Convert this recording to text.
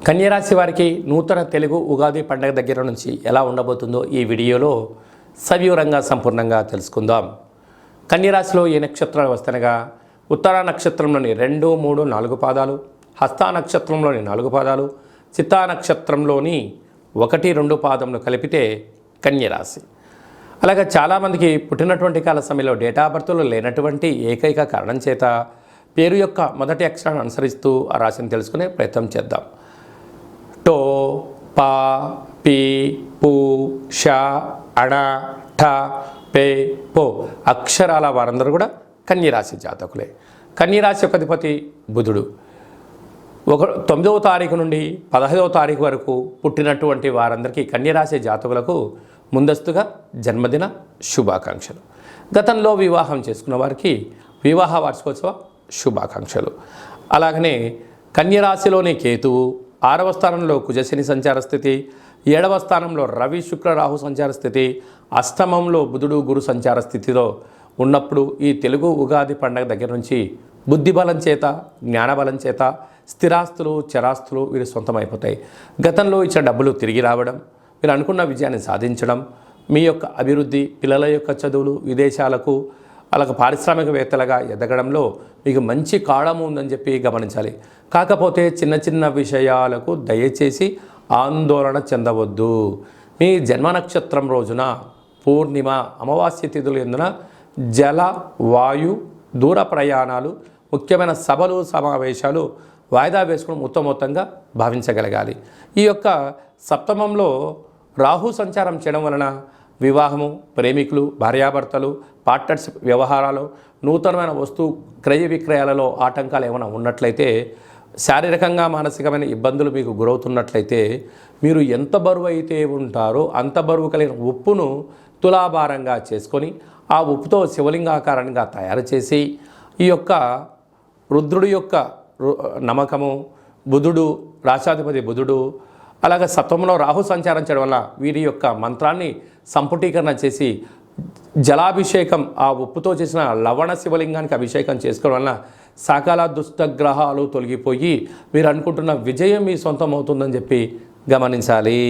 కన్యరాశి వారికి నూతన తెలుగు ఉగాది పండుగ దగ్గర నుంచి ఎలా ఉండబోతుందో ఈ వీడియోలో సవివరంగా సంపూర్ణంగా తెలుసుకుందాం. కన్యరాశిలో ఏ నక్షత్రాలు వస్తనగా ఉత్తరా నక్షత్రంలోని 2, 3, 4 పాదాలు, హస్తా నక్షత్రంలోని 4 పాదాలు, చిత్తా నక్షత్రంలోని 1, 2 పాదములు కలిపితే కన్యరాశి. అలాగే చాలామందికి పుట్టినటువంటి కాల సమయంలో డేటా బర్త్లో లేనటువంటి ఏకైక కారణం చేత పేరు యొక్క మొదటి అక్షరాన్ని అనుసరిస్తూ ఆ రాశిని తెలుసుకునే ప్రయత్నం చేద్దాం. టో, పా, పీ, పు, ష, అణ, ఠ, పే, పో అక్షరాల వారందరూ కూడా కన్యరాశి జాతకులే. కన్యరాశి యొక్క అధిపతి బుధుడు. 9వ తారీఖు నుండి 15వ తారీఖు వరకు పుట్టినటువంటి వారందరికీ కన్యరాశి జాతకులకు ముందస్తుగా జన్మదిన శుభాకాంక్షలు. గతంలో వివాహం చేసుకున్న వారికి వివాహ వార్షికోత్సవ శుభాకాంక్షలు. అలాగనే కన్యరాశిలోని కేతువు 6వ స్థానంలో కుజశని సంచార స్థితి, 7వ స్థానంలో రవి శుక్ర రాహు సంచార స్థితి, అష్టమంలో బుధుడు గురు సంచార స్థితిలో ఉన్నప్పుడు ఈ తెలుగు ఉగాది పండగ దగ్గర నుంచి బుద్ధిబలం చేత, జ్ఞానబలం చేత స్థిరాస్తులు, చరాస్తులు వీరి సొంతమైపోతాయి. గతంలో ఇచ్చిన డబ్బులు తిరిగి రావడం, మీరు అనుకున్న విజయాన్ని సాధించడం, మీ యొక్క అభివృద్ధి, పిల్లల యొక్క చదువులు, విదేశాలకు అలాగే పారిశ్రామికవేత్తలుగా ఎదగడంలో మీకు మంచి కాళము ఉందని చెప్పి గమనించాలి. కాకపోతే చిన్న చిన్న విషయాలకు దయచేసి ఆందోళన చెందవద్దు. మీ జన్మ నక్షత్రం రోజున పూర్ణిమ, అమావాస్య తిథులు ఎందున జల, వాయు, దూర ప్రయాణాలు, ముఖ్యమైన సభలు, సమావేశాలు వాయిదా వేసుకుని మొత్తంగా భావించగలగాలి. ఈ యొక్క సప్తమంలో రాహు సంచారం చేయడం వలన వివాహము, ప్రేమికులు, భార్యాభర్తలు, పార్ట్నర్షిప్ వ్యవహారాలు, నూతనమైన వస్తు క్రయ విక్రయాలలో ఆటంకాలు ఏమైనా ఉన్నట్లయితే, శారీరకంగా మానసికమైన ఇబ్బందులు మీకు గురవుతున్నట్లయితే, మీరు ఎంత బరువు అయితే ఉంటారో అంత బరువు కలిగిన ఉప్పును తులాభారంగా చేసుకొని ఆ ఉప్పుతో శివలింగాకారంగా తయారు చేసి ఈ యొక్క రుద్రుడి యొక్క నమ్మకము, బుధుడు రాశాధిపతి బుధుడు, అలాగే సప్తమంలో రాహు సంచారం చేయడం వల్ల వీరి యొక్క మంత్రాన్ని సంపుటీకరణ చేసి జలాభిషేకం, ఆ ఉప్పుతో చేసిన లవణ శివలింగానికి అభిషేకం చేసుకోవడం వలన సకల దుష్టగ్రహాలు తొలగిపోయి మీరు అనుకుంటున్న విజయం మీ సొంతం అవుతుందని చెప్పి గమనించాలి.